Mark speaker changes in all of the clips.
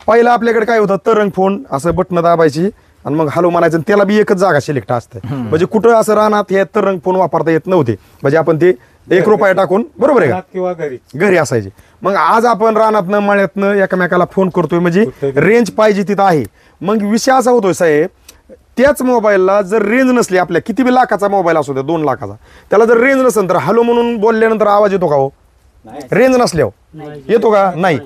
Speaker 1: पहिला आपल्याकडे काय होतं, तरंग फोन असं बटन दाबायची आणि मग हॅलो म्हणायचं, त्याला बी एकच जागा सिलेक्ट असते. म्हणजे कुठं असं रानात हे तरंग फोन वापरता येत नव्हते. म्हणजे आपण ते ₹1 टाकून, बरोबर आहे का,
Speaker 2: किंवा
Speaker 1: घरी असायचे. मग आज आपण रानातनं मळ्यातनं एकमेकाला फोन करतोय, म्हणजे रेंज पाहिजे तिथं आहे. मग विषय असा होतोय साहेब, त्याच मोबाईलला जर रेंज नसली, आपल्या किती बी लाखाचा मोबाईल असू द्या, 2 लाखाचा, त्याला जर रेंज नसेल तर हॅलो म्हणून बोलल्यानंतर आवाज येतो का हो? रेंज नसल्यावर येतो का? नाही.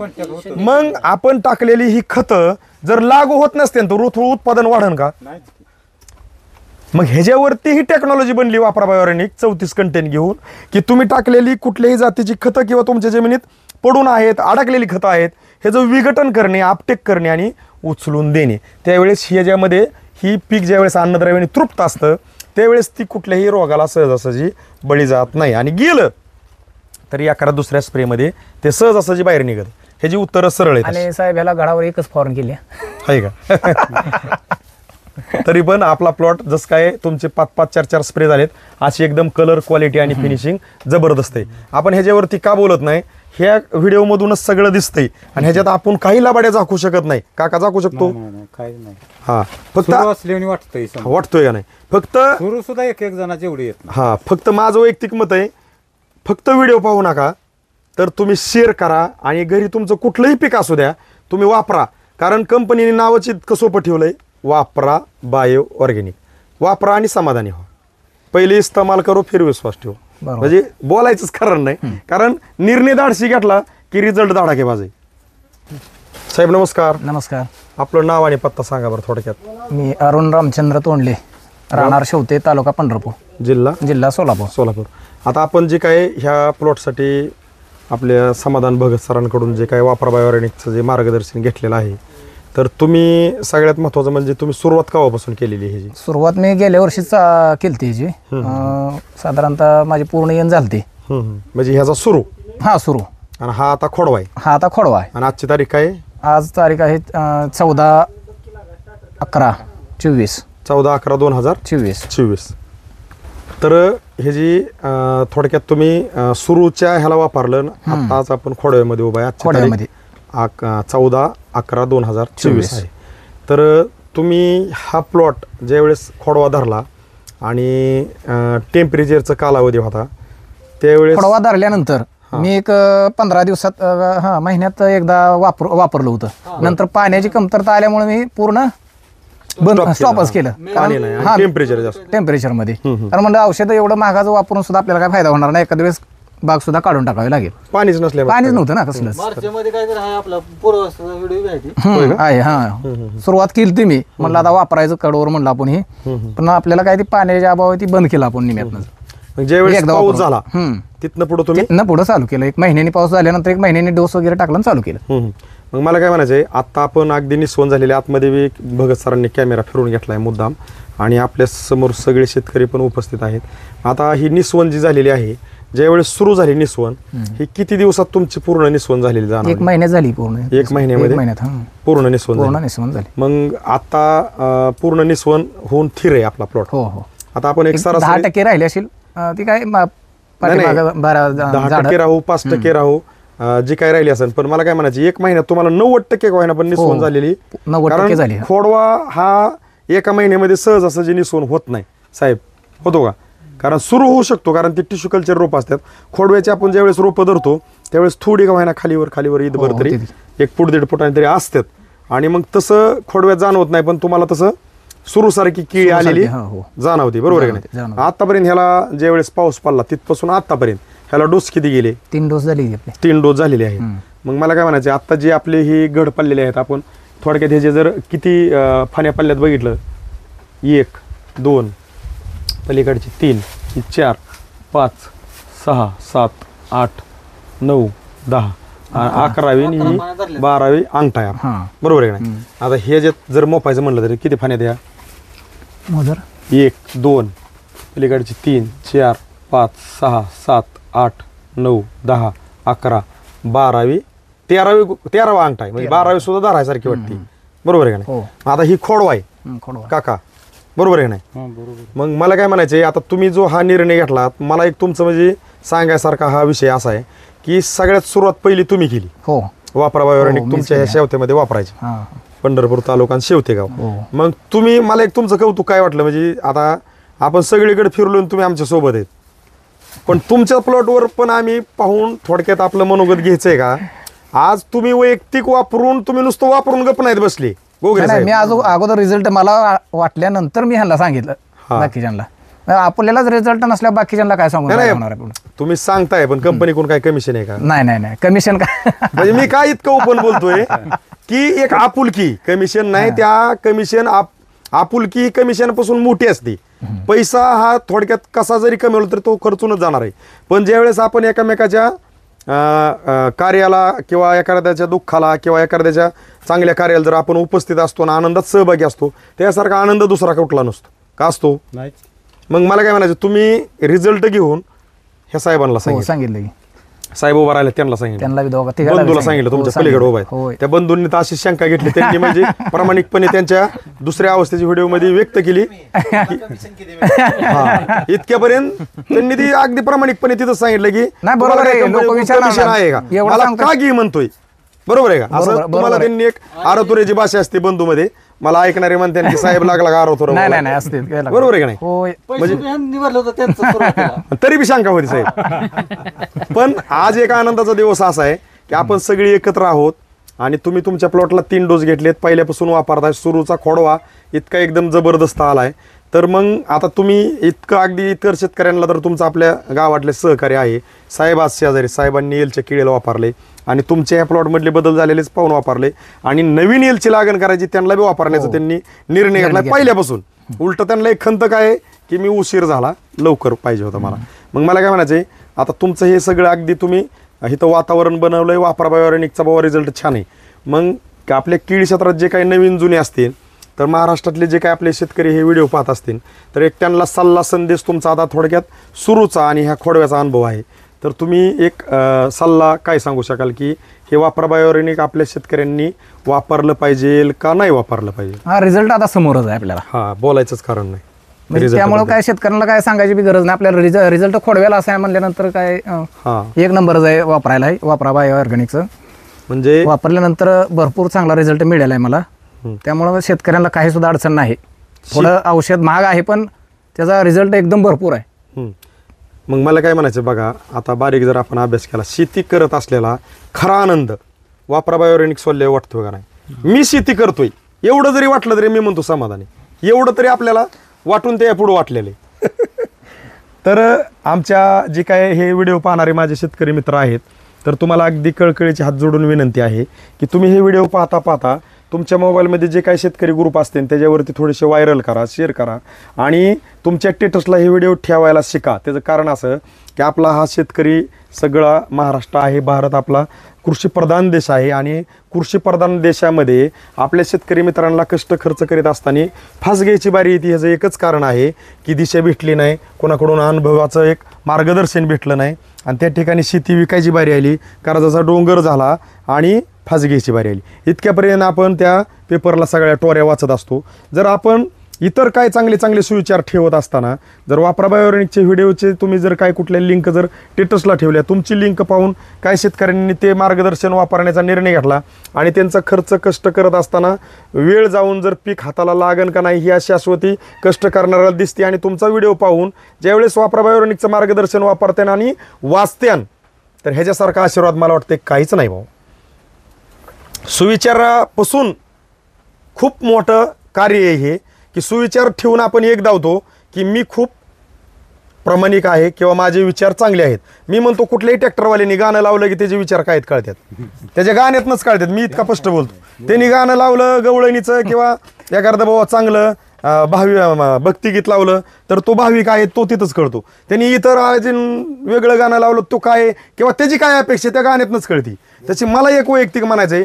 Speaker 1: मग आपण टाकलेली ही खतं जर लागू होत नसते तर उत्पादन वाढन का? मग ह्याच्यावरती ही टेक्नॉलॉजी बनली वापरा बायोरेनिक 34 कंटेन घेऊन, की तुम्ही टाकलेली कुठल्याही जातीची खतं किंवा तुमच्या जमिनीत पडून आहेत, अडकलेली खतं आहेत, ह्याचं विघटन करणे, आपटेक करणे आणि उचलून देणे. त्यावेळेस ह्याच्यामध्ये ही पीक ज्यावेळेस अन्नद्रव्याने तृप्त असतं त्यावेळेस ती कुठल्याही रोगाला सहजासहजी बळी जात नाही. आणि गेलं तरी एखाद्या दुसऱ्या स्प्रेमध्ये ते सहजासहजी बाहेर निघत. ह्याची उत्तरं सरळ आहेत.
Speaker 3: आणि साहेब ह्याला गडावर एकच फवारणी केली
Speaker 1: आहे का? तरी पण आपला प्लॉट जसं काय तुमचे 5-5, 4-4 स्प्रे झालेत, अशी एकदम कलर, क्वालिटी आणि फिनिशिंग जबरदस्त आहे. आपण ह्याच्यावरती का बोलत नाही, ह्या व्हिडिओमधूनच सगळं दिसतंय आणि ह्याच्यात आपण काही लाबाड्या झाकू शकत नाही. काका झाकू शकतो?
Speaker 2: काही नाही.
Speaker 1: हा, फक्त
Speaker 2: वाटतंय
Speaker 1: वाटतोय का नाही, फक्त
Speaker 2: सुरू सुद्धा एक जणाची एवढी येत.
Speaker 1: हा, फक्त माझं वैयक्तिक मत आहे, फक्त व्हिडिओ पाहू नका, तर तुम्ही शेअर करा आणि घरी तुमचं कुठलंही पीक असू द्या तुम्ही वापरा. कारण कंपनीने नावाची इतकं सोपं ठेवलंय, वापरा बायो ऑर्गॅनिक, वापरा आणि समाधानी व्हा. पहिले इस्तेमाल करो फिर विश्वास ठेव. म्हणजे बोलायचंच कारण नाही, कारण निर्णय धाडसी घेतला की रिझल्ट धाडाकेबाज आहे. साहेब नमस्कार.
Speaker 3: नमस्कार.
Speaker 1: आपलं नाव आणि पत्ता सांगा बरं थोडक्यात.
Speaker 3: मी अरुण रामचंद्र तोंडले, राहणार शेवते, तालुका पंढरपूर, जिल्हा सोलापूर.
Speaker 1: आता आपण जे काय ह्या प्लॉटसाठी आपल्या समाधान भगत सरांकडून जे काय वापरा बायोऑर्गॅनिकचं जे मार्गदर्शन घेतलेलं आहे, तर तुम्ही सगळ्यात महत्त्वाचं म्हणजे तुम्ही सुरुवात केव्हापासून केलेली ह्याची?
Speaker 3: सुरुवात मी गेल्या वर्षीच केली ह्याची. साधारणतः माझी पूर्ण येण झालती.
Speaker 1: म्हणजे ह्याचा सुरू?
Speaker 3: हा, सुरू.
Speaker 1: आणि हा आता खोडवा आहे?
Speaker 3: हा आता खोडवा आहे.
Speaker 1: आणि आजची तारीख काय?
Speaker 3: आज तारीख आहे 14/11/24.
Speaker 1: 14/11/2024. तर हे जी थोडक्यात तुम्ही सुरूच्या ह्याला वापरलं. आता आज आपण खोडव्यामध्ये उभा आहे.
Speaker 3: खोडव्यामध्ये
Speaker 1: 14/11/2024 आहे. तर तुम्ही हा प्लॉट ज्यावेळेस खोडवा धरला आणि टेम्परेचरचा कालावधी होता त्यावेळेस,
Speaker 3: खोडवा धरल्यानंतर मी एक 15 दिवसात महिन्यात एकदा वापरलं होतं. नंतर पाण्याची कमतरता आल्यामुळे मी पूर्ण स्टॉपच केलं.
Speaker 1: पाणी नाही, टेम्परेचर जास्त,
Speaker 3: टेम्परेचरमध्ये. कारण म्हणजे औषधं एवढं महागाचं वापरून सुद्धा आपल्याला काय फायदा होणार नाही. एखाद्या वेळेस बाग सुद्धा काढून टाकावी लागेल.
Speaker 1: पाणीच नसल्यामुळे,
Speaker 3: पाणीच नव्हतं ना कसलंच. आहे. हा, सुरुवात केली ती मी, म्हणलं आता वापरायचं कडवर म्हणलं आपण हे, पण आपल्याला काय ती पाण्याच्या अभावी ती बंद केलं आपण निम्यातनं.
Speaker 1: ज्यावेळेस पाऊस झाला तिथनं पुढे तुम्ही
Speaker 3: पुढे चालू केलं. 1 महिन्यानी पाऊस झाल्यानंतर 1 महिन्यानी डोस वगैरे टाकलं, चालू केलं.
Speaker 1: मग मला काय म्हणायचंय, आता आपण अगदी निस्वन झालेले, आतमध्ये बी भगत सरांनी कॅमेरा फिरवून घेतलाय मुद्दाम, आणि आपल्या समोर सगळे शेतकरी पण उपस्थित आहेत. आता ही निस्वन जी झालेली आहे, ज्यावेळेस सुरू झाली निस्वन, ही किती दिवसात तुमची पूर्ण निस्वन झालेली जाणार?
Speaker 3: 1 महिन्यात झाली पूर्ण.
Speaker 1: 1 महिन्यामध्ये पूर्ण निस्वन
Speaker 3: झाली.
Speaker 1: मग आता पूर्ण निस्वन होऊन थिर आहे आपला प्लॉट.
Speaker 3: हो हो.
Speaker 1: आता आपण एक
Speaker 3: 10% राहिली असेल ती काय,
Speaker 1: 10% राहू, 5% राहू, जी काय राहिली असेल. पण मला काय म्हणायचं, 1 महिन्यात तुम्हाला 90% का होईना पण निस्वन झालेली.
Speaker 3: 90% झाली.
Speaker 1: खोडवा हा 1 महिन्यामध्ये सहजासहजी निस्वन होत नाही साहेब, होतो का? कारण सुरू होऊ शकतो, कारण ते टिश्यू कल्चर रोप असतात. खोडव्याचे आपण ज्यावेळेस रोपं धरतो त्यावेळेस थोडी का होईना खालीवर ईदभर तरी 1 फूट 1.5 फुटांनी तरी असतात. आणि मग तसं खोडव्यात जाणवत नाही, पण तुम्हाला तसं सुरूसारखी किळी आलेली जाणवते, बरोबर आहे का नाही? आतापर्यंत ह्याला ज्यावेळेस पाऊस पडला तिथपासून आतापर्यंत ह्याला डोस किती गेले?
Speaker 3: 3 डोस झाले.
Speaker 1: 3 डोस झालेले आहेत. मग मला काय म्हणायचं, आता जे आपले ही गड पडलेले आहेत, आपण थोडक्यात ह्याचे जर किती फाण्या पल्ल्यात बघितलं, 1 2 पलीकडची 3 4 5 6 7 8 9 10 11वी आणि 12वी अंगठा आहे, बरोबर आहे का नाही? आता हे जे जर मोपायचं म्हणलं तरी किती फाण्यात या? 1 2 पलीकडची 3 4 5 6 7 8 9 10 11 12वी 13वा अंगठा आहे. म्हणजे 12वी सुद्धा धरायसारखी वाटते, बरोबर आहे का नाही? आता ही खोडवा आहे काका, बरोबर आहे नाही? मग मला काय म्हणायचंय, आता तुम्ही जो हा निर्णय घेतला, मला एक तुमचं म्हणजे सांगायसारखा हा विषय असा आहे की सगळ्यात सुरुवात पहिली तुम्ही केली, वापरा बायोरेनिक
Speaker 3: मीच
Speaker 1: तुमच्या ह्या
Speaker 3: केली.
Speaker 1: शेवत्यामध्ये वापरायचे.
Speaker 3: हा
Speaker 1: पंढरपूर तालुका आणि शेवतेगाव.
Speaker 3: हो.
Speaker 1: मग तुम्ही मला एक तुमचं कौतुक काय वाटलं, म्हणजे आता आपण सगळीकडे फिरलो आणि तुम्ही आमच्या सोबत आहेत, पण तुमच्या प्लॉटवर पण आम्ही पाहून थोडक्यात आपलं मनोगत घ्यायचंय का? आज तुम्ही वैयक्तिक वापरून तुम्ही नुसतं वापरून गप नाहीत बसले गोगरे
Speaker 3: नाही, मी
Speaker 1: साहेब.
Speaker 3: अगोदर रिझल्ट मला वाटल्यानंतर मी ह्यांना सांगितलं
Speaker 1: हा.
Speaker 3: बाकीच्यांना. आपल्यालाच रिझल्ट नसल्या बाकीच्यांना काय सांगून
Speaker 1: नाही,
Speaker 3: काय
Speaker 1: नाही,
Speaker 3: होणार आहे पुढं?
Speaker 1: तुम्ही सांगताय पण कंपनीकडून काय कमिशन आहे का?
Speaker 3: नाही कमिशन काय
Speaker 1: म्हणजे मी काय इतकं ओपन बोलतोय की एक आपुलकी, कमिशन नाही, त्या कमिशन आपुलकी ही कमिशन पासून मोठी असते. पैसा हा थोडक्यात कसा जरी कमवला तरी तो खर्चूनच जाणार आहे. पण ज्यावेळेस आपण एकामेकाच्या कार्याला किंवा एखाद्याच्या दुःखाला किंवा एखाद्याच्या चांगल्या कार्याला जर आपण उपस्थित असतो ना, आनंदात सहभागी असतो, त्यासारखा आनंद दुसरा कुठला नसतो का? असतो.
Speaker 2: नाही
Speaker 1: मग मला काय म्हणायचं, तुम्ही रिझल्ट घेऊन ह्या साहेबांना
Speaker 3: हो
Speaker 1: सांगितलं,
Speaker 3: सांगितलं की
Speaker 1: साहेब उभा राहिले त्यांना सांगितलं,
Speaker 3: त्यांना बी दोघा तिघाला बी
Speaker 1: बंधूला सांगितलं, तुमच्या पलीकडे उभा
Speaker 3: होय.
Speaker 1: आहे त्या बंधूंनी तर अशी शंका घेतली त्यांनी, म्हणजे प्रामाणिकपणे त्यांच्या दुसऱ्या अवस्थेची व्हिडिओ मध्ये व्यक्त केली. हा, इतक्यापर्यंत त्यांनी ती अगदी प्रामाणिकपणे तिथं सांगितलं की
Speaker 3: नाही, बरोबर आहे.
Speaker 1: तुम्हाला
Speaker 3: लोकं
Speaker 1: company
Speaker 3: विचारणार
Speaker 1: commission आहे का,
Speaker 3: एवढं
Speaker 1: मला
Speaker 3: सांगतात.
Speaker 1: का घे म्हणतोय, बरोबर आहे का?
Speaker 3: बरोबर,
Speaker 1: असं तुम्हाला
Speaker 3: बरोबर आहे.
Speaker 1: त्यांनी एक आरतुरेची भाषा असते बंधू मध्ये, मला ऐकणारे म्हणते की साहेब लागला का आरतुर,
Speaker 3: नाही असते
Speaker 1: बरोबर आहे का नाही?
Speaker 3: होय.
Speaker 2: निवडलं होतं त्यांचं सुरुवातीला.
Speaker 1: तरी बी शंका होती साहेब. पण आज एक आनंदाचा दिवस असा आहे की आपण सगळी एकत्र आहोत आणि तुम्ही तुमच्या प्लॉटला 3 डोस घेतलेत, पहिल्यापासून वापरताय, सुरूचा खोडवा इतका एकदम जबरदस्त आलाय. तर मग आता तुम्ही इतकं अगदी इतर शेतकऱ्यांना तर तुमचं आपल्या गावातले सहकार्य आहे. साहेब आज शेजारी साहेबांनी एलच्या किडीला वापरले आणि तुमच्या या प्लॉटमधले बदल झालेलेच पाहून वापरले आणि नवीन एलची लागण करायची त्यांना बी वापरण्याचा त्यांनी निर्णय घेतला पहिल्यापासून. उलट त्यांना एक खंत काय आहे की मी उशीर झाला, लवकर पाहिजे होता मला. मग मला काय म्हणायचंय, आता तुमचं हे सगळं अगदी तुम्ही इथं वातावरण बनवलंय, वापरा बायोरेनिकचा बाबा रिझल्ट छान आहे. मग आपल्या केळी क्षेत्रात जे काही नवीन जुने असतील तर महाराष्ट्रातले जे काही आपले शेतकरी हे व्हिडिओ पाहत असतील तर एक त्यांना सल्ला संदेश तुमचा आता थोडक्यात सुरूचा आणि ह्या खोडव्याचा अनुभव आहे, तर तुम्ही एक सल्ला काय सांगू शकाल की हे वापरा बायोरेनिक आपल्या शेतकऱ्यांनी वापरलं पाहिजे का नाही वापरलं पाहिजे?
Speaker 3: हा रिझल्ट आता समोरच आहे आपल्याला,
Speaker 1: हा, बोलायचंच कारण नाही.
Speaker 3: म्हणजे
Speaker 1: Result
Speaker 3: त्यामुळे
Speaker 1: बद्दल.
Speaker 3: काय शेतकऱ्यांना काय सांगायची बी गरज नाही. आपल्याला रिझल्ट खोडव्याला असं आहे म्हणल्यानंतर काय
Speaker 1: हा,
Speaker 3: एक नंबरच आहे वापरायला, वापरा बायो ऑर्गॅनिकचं.
Speaker 1: म्हणजे
Speaker 3: वापरल्यानंतर भरपूर चांगला रिझल्ट मिळाला आहे मला. त्यामुळं शेतकऱ्यांना काही सुद्धा अडचण नाही. थोडं औषध महाग आहे पण त्याचा रिझल्ट एकदम भरपूर आहे.
Speaker 1: हम्म. मग मला काय म्हणायचं बघा, आता बारीक जर आपण अभ्यास केला, शेती करत असलेला खरा आनंद वापरा बायोरेनिक सोडले वाटतोय का नाही? मी शेती करतोय एवढं जरी वाटलं तरी मी म्हणतो समाधानी, एवढं तरी आपल्याला वाटून ते पुढे वाटलेले. तर आमच्या जे काय हे व्हिडिओ पाहणारे माझे शेतकरी मित्र आहेत तर तुम्हाला अगदी कळकळीचे हात जोडून विनंती आहे की तुम्ही हे व्हिडिओ पाहता पाहता तुमच्या मोबाईलमध्ये जे काही शेतकरी ग्रुप असतील त्याच्यावरती थोडेसे व्हायरल करा, शेअर करा आणि तुमच्या स्टेटसला हे व्हिडिओ ठेवायला शिका. त्याचं कारण असं की आपला हा शेतकरी सगळा महाराष्ट्र आहे, भारत आपला कृषीप्रधान देश आहे आणि कृषीप्रधान देशामध्ये आपल्या शेतकरी मित्रांना कष्ट खर्च करीत असताना फास घ्यायची बारी येते. ह्याचं एकच कारण आहे की दिशा भेटली नाही, कोणाकडून अनुभवाचं एक मार्गदर्शन भेटलं नाही आणि त्या ठिकाणी शेती विकायची बारी आली, कर्जाचा डोंगर झाला आणि फास घ्यायची बारी आली. इतक्यापर्यंत आपण त्या पेपरला सगळ्या टोऱ्या वाचत असतो. जर आपण इतर काय चांगले चांगले सुविचार ठेवत असताना जर वापरा बायोरेनिकचे व्हिडिओचे तुम्ही जर काय कुठल्या लिंक जर स्टेटसला ठेवल्या, तुमची लिंक पाहून काय शेतकऱ्यांनी ते मार्गदर्शन वापरण्याचा निर्णय घेतला आणि त्यांचा खर्च कष्ट करत असताना वेळ जाऊन जर पीक हाताला लागन का नाही ही अशी शाश्वती कष्ट करणाऱ्याला दिसते आणि तुमचा व्हिडिओ पाहून ज्यावेळेस वापरा बायोरेनिकचं मार्गदर्शन वापरत्यान आणि वाचत्यान तर ह्याच्यासारखा आशीर्वाद मला वाटते काहीच नाही भाऊ. सुविचारापासून खूप मोठं कार्य आहे हे की सुविचार ठेवून आपण एक धावतो की मी खूप प्रामाणिक आहे किंवा माझे विचार चांगले आहेत. मी म्हणतो कुठल्याही ट्रॅक्टरवाल्याने गाणं लावलं की त्याचे विचार काय आहेत कळतात, त्याच्या गाण्यातनंच कळतात. मी इतका स्पष्ट बोलतो. त्यांनी गाणं लावलं गवळणीचं किंवा एखादं बाबा चांगलं भक्तिगीत लावलं तर तो भाविक आहे तो तिथंच कळतो. त्यांनी इतर वेगळं गाणं लावलं तो काय किंवा त्याची काय अपेक्षा त्या गाण्यातनंच कळती. त्याची मला एक वैयक्तिक म्हणायचं आहे,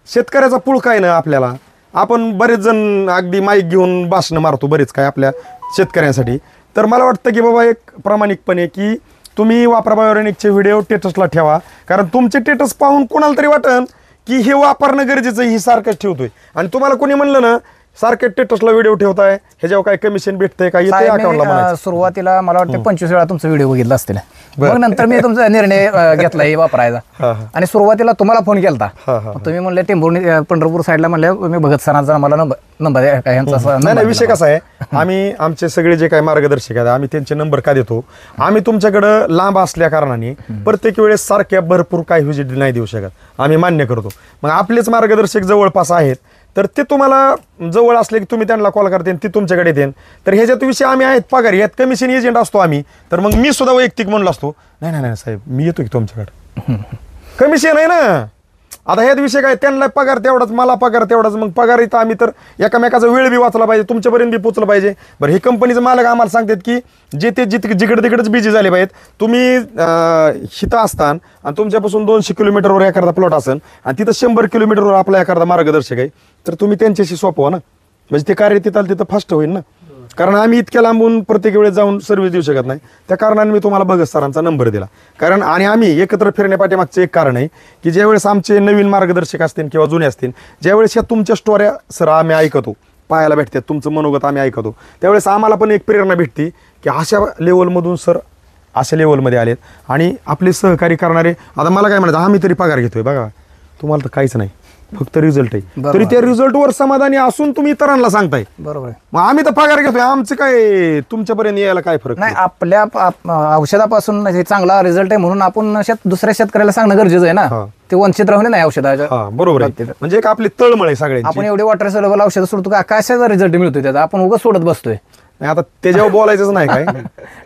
Speaker 1: शेतकऱ्याचा पुळ काय ना आपल्याला, आपण बरेच जण अगदी माईक घेऊन भाषणं मारतो बरेच काय आपल्या शेतकऱ्यांसाठी. तर मला वाटतं की बाबा एक प्रामाणिकपणे की तुम्ही वापरा बायोरेनिकचे व्हिडिओ स्टेटसला ठेवा, कारण तुमचे स्टेटस पाहून कोणाला तरी वाटन की हे वापरणं गरजेचं ही सारखंच ठेवतोय. आणि तुम्हाला कोणी म्हणलं ना सारखे स्टेटसला व्हिडिओ ठेवताय, ह्याच्यावर काय कमिशन भेटतंय का? येते
Speaker 3: साहेब, मी,
Speaker 1: अकाउंटला म्हणायचं.
Speaker 3: सुरुवातीला मला वाटतं 25 वेळा तुमचा व्हिडिओ बघितला असतील. मग नंतर मी तुमचा निर्णय घेतला हे वापरायचा. आणि सुरुवातीला तुम्हाला फोन केलता, तुम्ही म्हणले टेंभुर्णी पंढरपूर साईडला म्हणले मी भगत सरांचा मला नंबर
Speaker 1: नाही, विषय कसा आहे, आम्ही आमचे सगळे जे काही मार्गदर्शक आहेत आम्ही त्यांचे नंबर का देतो, आम्ही तुमच्याकडं लांब असल्या कारणाने प्रत्येक वेळेस सारख्या भरपूर काही व्हिजिट नाही देऊ शकत, आम्ही मान्य करतो. मग आपलेच मार्गदर्शक जवळपास आहेत, तर ते तुम्हाला जवळ असले की तुम्ही त्यांना कॉल करते, ती तुमच्याकडे येते. तर ह्याच्यात विषय आम्ही आहेत पगार, यात कमिशन एजंट असतो आम्ही. तर मग मी सुद्धा वैयक्तिक म्हणलो असतो, नाही साहेब मी येतो की तुमच्याकडे, कमिशन आहे ना. आता ह्यात विषय काय, त्यांना पगार तेवढाच, मला पगार तेवढाच. मग पगार इथं आम्ही तर एकामेकाचा वेळ बी वाचला पाहिजे, तुमच्यापर्यंत बी पोचलं पाहिजे. बरं, हे कंपनीचं मालक आम्हाला सांगतात की जे ते जिकडे तिकडेच बिझी झाले पाहिजेत. तुम्ही हिथं असतान आणि तुमच्यापासून 200 किलोमीटरवर एखादा प्लॉट असेल आणि तिथं 100 किलोमीटरवर आपला एखादा मार्गदर्शक आहे, तर तुम्ही त्यांच्याशी सोपवा ना, म्हणजे ते कार्य तिथं फास्ट होईल ना. कारण आम्ही इतक्या लांबून प्रत्येक वेळेस जाऊन सर्व्हिस देऊ शकत नाही, त्या कारणाने मी तुम्हाला भगत सरांचा नंबर दिला. कारण आणि आम्ही एकत्र फिरण्यापाठीमागचं एक कारण आहे की ज्यावेळेस आमचे नवीन मार्गदर्शक असतील किंवा जुने असतील, ज्यावेळेस या तुमच्या स्टोऱ्या सर आम्ही ऐकतो, पाहायला भेटतात, तुमचं मनोगत आम्ही ऐकतो, त्यावेळेस आम्हाला पण एक प्रेरणा भेटते की अशा लेवलमधून सर अशा लेवलमध्ये आलेत आणि आपले सहकारी करणारे. आता मला काय म्हणायचं, आम्ही तरी पगार घेतोय बघा, तुम्हाला तर काहीच नाही, फक्त रिझल्ट आहे, तरी त्या रिझल्टवर समाधानी असून तुम्ही इतरांना सांगताय.
Speaker 3: बरोबर आहे.
Speaker 1: मग आम्ही तर पगार घेतोय, आमचं काय तुमच्यापर्यंत यायला काय फरक
Speaker 3: नाही, आपल्या औषधापासून हे चांगला रिझल्ट आहे म्हणून आपण दुसऱ्या शेतकऱ्याला सांगणं गरजेचं आहे ना, ते वंचित राहू नये नाही औषधाच्या.
Speaker 1: बरोबर आहे, म्हणजे एक आपली तळमळ आहे सगळ्यांची.
Speaker 3: आपण एवढे वॉटर सोल्युबल औषध सोडतो का, कशाचा रिझल्ट मिळतोय त्याचा, आपण उगाच सोडत बसतोय.
Speaker 1: आता त्याच्यावर बोलायचंच नाही काय.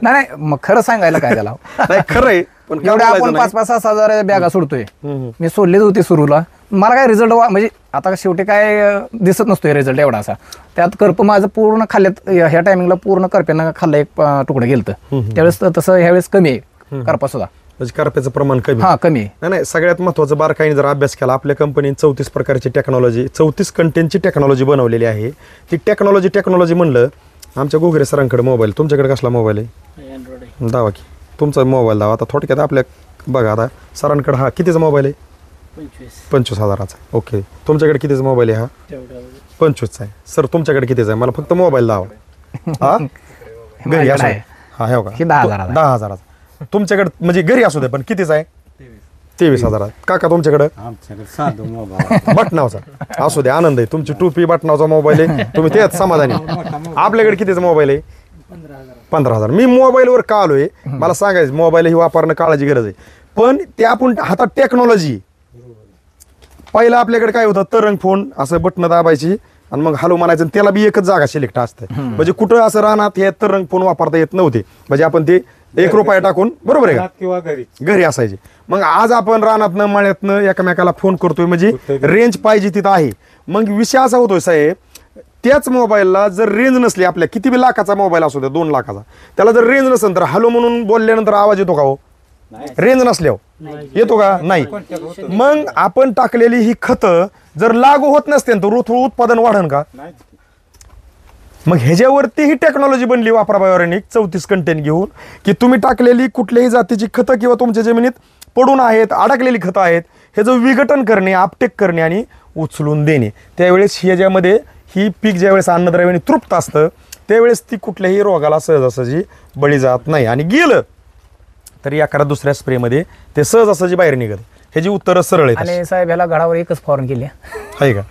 Speaker 3: नाही मग खरं सांगायला काय त्याला.
Speaker 1: नाही खरं आहे, पण
Speaker 3: एवढे आपण 5-5-6 हजार बॅगा सोडतोय, मी सोडलीच होती सुरूला, मला काय रिझल्ट म्हणजे आता शेवटी काय दिसत नसतोय रिझल्ट एवढा असा. त्यात करप माझं पूर्ण खाल्ल्यात, ह्या टायमिंगला पूर्ण करप्यानं खाल्लं, एक तुकडं गेलं. त्यावेळेस तसं ह्यावेळेस कमी आहे करपा सुद्धा,
Speaker 1: म्हणजे करप्याचं प्रमाण कमी.
Speaker 3: कमी आहे.
Speaker 1: नाही, सगळ्यात महत्वाचं बारकाईने जर अभ्यास केला, आपल्या कंपनीने 34 प्रकारची टेक्नॉलॉजी, 34 कंटेंटची टेक्नॉलॉजी बनवलेली आहे. ती टेक्नॉलॉजी म्हणलं, आमच्या गोगरे सरांकडे मोबाईल, तुमच्याकडे कसला मोबाईल आहे?
Speaker 2: अँड्रॉइड
Speaker 1: दावा की तुमचा मोबाईल दावा. आता थोडक्यात आपल्या बघा, आता सरांकडे हा कितीचा मोबाईल आहे? 25,000चा. ओके, तुमच्याकडे कितीचा मोबाईल आहे? हा 25चा आहे. सर तुमच्याकडे कितीचा आहे? मला फक्त मोबाईल दावा. हा घरी असू दे, हा हे बघा 10,000चा. तुमच्याकडे म्हणजे घरी असू दे, पण कितीचा आहे? 23,000. काका तुमच्याकडे?
Speaker 2: आमच्याकडे साधं मोबाईल
Speaker 1: बटनावचा. असू दे, आनंद आहे, तुमची टोपी बटनावचा मोबाईल आहे, तुम्ही त्याच समाधानी. आपल्याकडे कितीचा मोबाईल आहे? 15,000. मी मोबाईलवर का आलोय, मला सांगायचं मोबाईल ही वापरणं काळाची गरज आहे, पण ते आपण हातात टेक्नॉलॉजी. पहिलं आपल्याकडे काय होतं, तरंग फोन असं बटन दाबायची आणि मग हॅलो म्हणायचं, त्याला बी एकच जागा सिलेक्ट असते, म्हणजे कुठं असं रानात हे तरंग फोन वापरता येत नव्हते, म्हणजे आपण ते 1 रुपया टाकून, बरोबर आहे का,
Speaker 2: किंवा
Speaker 1: घरी असायचे. मग आज आपण रानातनं मळ्यातनं एकमेकाला फोन करतोय, म्हणजे रेंज पाहिजे तिथं आहे. मग विषय असा होतोय साहेब, त्याच मोबाईलला जर रेंज नसली, आपल्या किती बी लाखाचा मोबाईल असू द्या, 2 लाखाचा, त्याला जर रेंज नसेल तर हॅलो म्हणून बोलल्यानंतर आवाज येतो का हो? रेंज नसल्यावर येतो का? नाही. मग आपण टाकलेली ही खतं जर लागू होत नसते तर उत्पादन वाढन का? मग ह्याच्यावरती ही टेक्नॉलॉजी बनली वापरा बायोरेनिक 34 कंटेंट घेऊन, की तुम्ही टाकलेली कुठल्याही जातीची खतं किंवा तुमच्या जमिनीत पडून आहेत, अडकलेली खतं आहेत, ह्याचं विघटन करणे, आपटेक करणे आणि उचलून देणे. त्यावेळेस ह्याच्यामध्ये ही पीक ज्यावेळेस अन्नद्रव्याने तृप्त असतं, त्यावेळेस ती कुठल्याही रोगाला सहजासहजी बळी जात नाही, आणि गेलं तरी एखाद्या दुसऱ्या स्प्रेमध्ये ते सहजासहजी बाहेर निघत. ह्याची उत्तरं सरळ आहेत.
Speaker 3: आणि साहेब ह्याला घडावर एकच फॉर्म केली
Speaker 1: आहे का?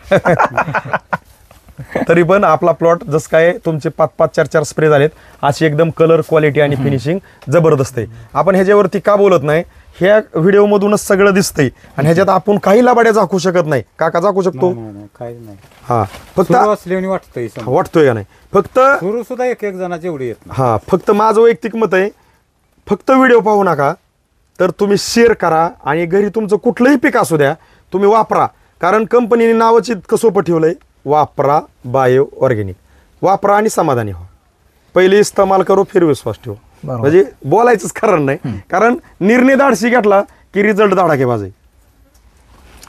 Speaker 1: तरी पण आपला प्लॉट जसं काय तुमचे 5-5, 4-4 स्प्रे झालेत, अशी एकदम कलर क्वालिटी आणि फिनिशिंग जबरदस्त आहे. आपण ह्याच्यावरती का बोलत नाही, ह्या व्हिडिओमधूनच सगळं दिसतंय, आणि ह्याच्यात आपण काही लाबाड्या झाकू शकत नाही. काका झाकू शकतो?
Speaker 2: काही नाही.
Speaker 1: हा, फक्त
Speaker 2: असल्याने वाटतंय,
Speaker 1: वाटतोय का नाही, फक्त
Speaker 2: सुरू सुद्धा एक जणांचे एवढे येत.
Speaker 1: हा, फक्त माझं वैयक्तिक मत आहे, फक्त व्हिडिओ पाहू नका, तर तुम्ही शेअर करा आणि घरी तुमचं कुठलंही पीक असू द्या तुम्ही वापरा. कारण कंपनीने नावाची इतकं सोपं ठेवलंय, वापरा बायो ऑर्गॅनिक, वापरा आणि समाधानी व्हा. पहिले इस्तेमाल करो फिर विश्वास ठेवू. म्हणजे बोलायचंच कारण नाही, कारण निर्णय धाडशी घेतला की रिझल्ट धाडाकेबाज आहे.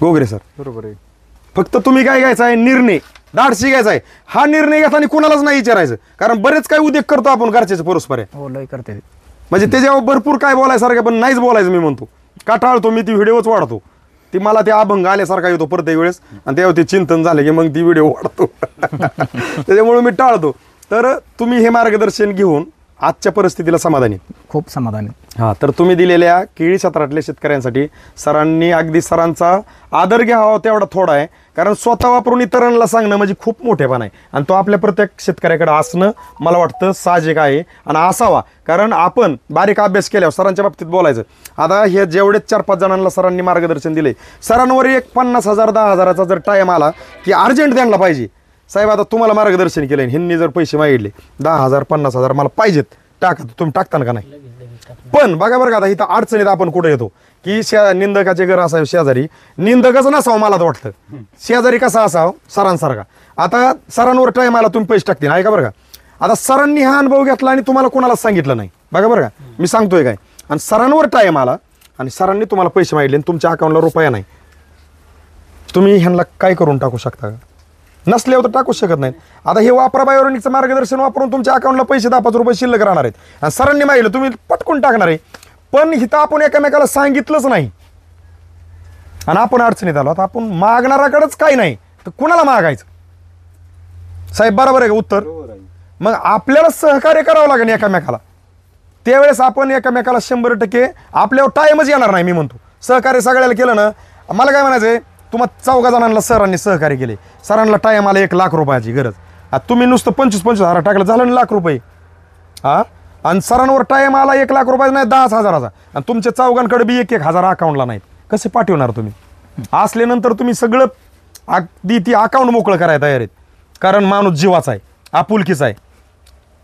Speaker 1: गोगरे सर
Speaker 2: बरोबर आहे.
Speaker 1: फक्त तुम्ही काय घ्यायचा आहे, निर्णय धाडशी घ्यायचा आहे. हा निर्णय घेताना कुणालाच नाही विचारायचं, कारण बरेच काही उद्योग करतो आपण घरच्याच परस्पर आहे.
Speaker 3: हो, लय करते,
Speaker 1: म्हणजे त्याच्यावर भरपूर काय बोलायसारखं, पण नाहीच बोलायचं. मी म्हणतो का टाळतो, मी ती व्हिडिओच वाढतो. ती मला ते अभंग आल्यासारखा येतो प्रत्येक वेळेस आणि तेव्हा ते चिंतन झालं की मग ती व्हिडिओ वाढतो त्याच्यामुळे मी टाळतो. तर तुम्ही हे मार्गदर्शन घेऊन आजच्या परिस्थितीला समाधानी?
Speaker 3: खूप समाधानी.
Speaker 1: हां, तर तुम्ही दिलेल्या केळी क्षेत्रातल्या शेतकऱ्यांसाठी सरांनी अगदी सरांचा आदर घ्यावा तेवढा थोडा आहे, कारण स्वतः वापरून इतरांना सांगणं म्हणजे खूप मोठेपणा आहे आणि तो आपल्या प्रत्येक शेतकऱ्याकडे असणं मला वाटतं साहजिक आहे आणि असावा. कारण आपण बारीक अभ्यास केल्यावर सरांच्या बाबतीत बोलायचं, आता हे जेवढे 4-5 जणांना सरांनी मार्गदर्शन दिले, सरांवर एक 50,000 10,000चा जर टाईम आला की अर्जंट द्यायला पाहिजे, साहेब आता तुम्हाला मार्गदर्शन केलं ह्यांनी जर पैसे मागितले 10,000 50,000 मला पाहिजेत, टाका, तुम्ही टाकता का नाही? पण बघा बरं का, आता इथं अडचणीत आपण कुठे येतो की निंदकाचे घर असावे शेजारी, निंदकच नसावं मला तर वाटतं, शेजारी कसा असावं सरांसारखा. आता सरांवर टाईम आला तुम्ही पैसे टाकतील, आहे का बरं का? आता सरांनी हा अनुभव घेतला आणि तुम्हाला कोणालाच सांगितलं नाही, बघा बरं का मी सांगतोय काय, आणि सरांवर टाईम आला आणि सरांनी तुम्हाला पैसे मागितले आणि तुमच्या अकाउंटला रुपया नाही, तुम्ही ह्यांना काय करून टाकू शकता का? नसल्यावर तर टाकूच शकत नाही. आता हे वापरा बायोनिकचं मार्गदर्शन वापरून तुमच्या अकाउंटला पैसे 10-5 रुपये शिल्लक राहणार आहेत आणि सरांनी मागितलं तुम्ही पटकून टाकणार आहे, पण इथं आपण एकमेकाला सांगितलंच नाही आणि आपण अडचणीत आलो. आता आपण मागणाराकडेच काही नाही तर कुणाला मागायचं? साहेब बरोबर आहे का उत्तर?
Speaker 2: बरोबर आहे.
Speaker 1: मग आपल्याला सहकार्य करावं लागेल एकमेकाला, त्यावेळेस आपण एकमेकाला 100% आपल्यावर टाईमच येणार नाही. मी म्हणतो सहकार्य सगळ्याला केलं ना, मला काय म्हणायचंय, तुम्हाला 4 जणांना सरांनी सहकार्य केले, सरांना टाईम आला 1 लाख रुपयाची गरज, आता तुम्ही नुसतं 25,000 टाकलं झालं ना लाख रुपये. हा, आणि सरांवर टाईम आला 1 लाख रुपयाचा नाही 10,000चा आणि तुमच्या 4घांकडे बी 1,000 अकाउंटला नाहीत, कसे पाठवणार तुम्ही? असल्यानंतर तुम्ही सगळं अगदी ती अकाउंट मोकळं करायला तयार आहेत, कारण माणूस जीवाचा आहे, आपुलकीचा आहे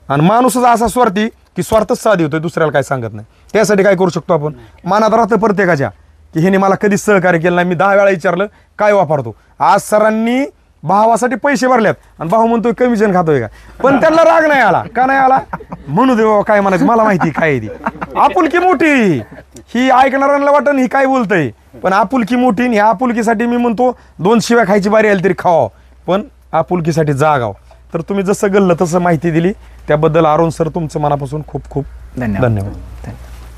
Speaker 1: आणि माणूसच असा स्वार्थी की स्वार्थच साधी होतोय, दुसऱ्याला काय सांगत नाही. त्यासाठी काय करू शकतो आपण, मनात राहतं प्रत्येकाच्या की ह्याने मला कधीच सहकार्य केलं नाही, मी 10 वेळा विचारलं काय वापरतो. आज सरांनी भावासाठी पैसे भरल्यात आणि भाऊ म्हणतोय कमिशन खातोय का, पण त्यांना राग नाही आला का? नाही आला, म्हणू दे बाबा, काय म्हणायचं मला माहिती काय आहे ती आपुलकी मोठी ही, ऐकणाऱ्यांना वाटण ही काय बोलतंय, पण आपुलकी मोठी. ह्या आपुलकीसाठी मी म्हणतो 2 शिव्या खायची बारी आली तरी खावा, पण आपुलकीसाठी जागाव. तर तुम्ही जसं गल्लं तसं माहिती दिली त्याबद्दल अरुण सर तुमचं मनापासून खूप खूप
Speaker 3: धन्यवाद.
Speaker 1: धन्यवाद.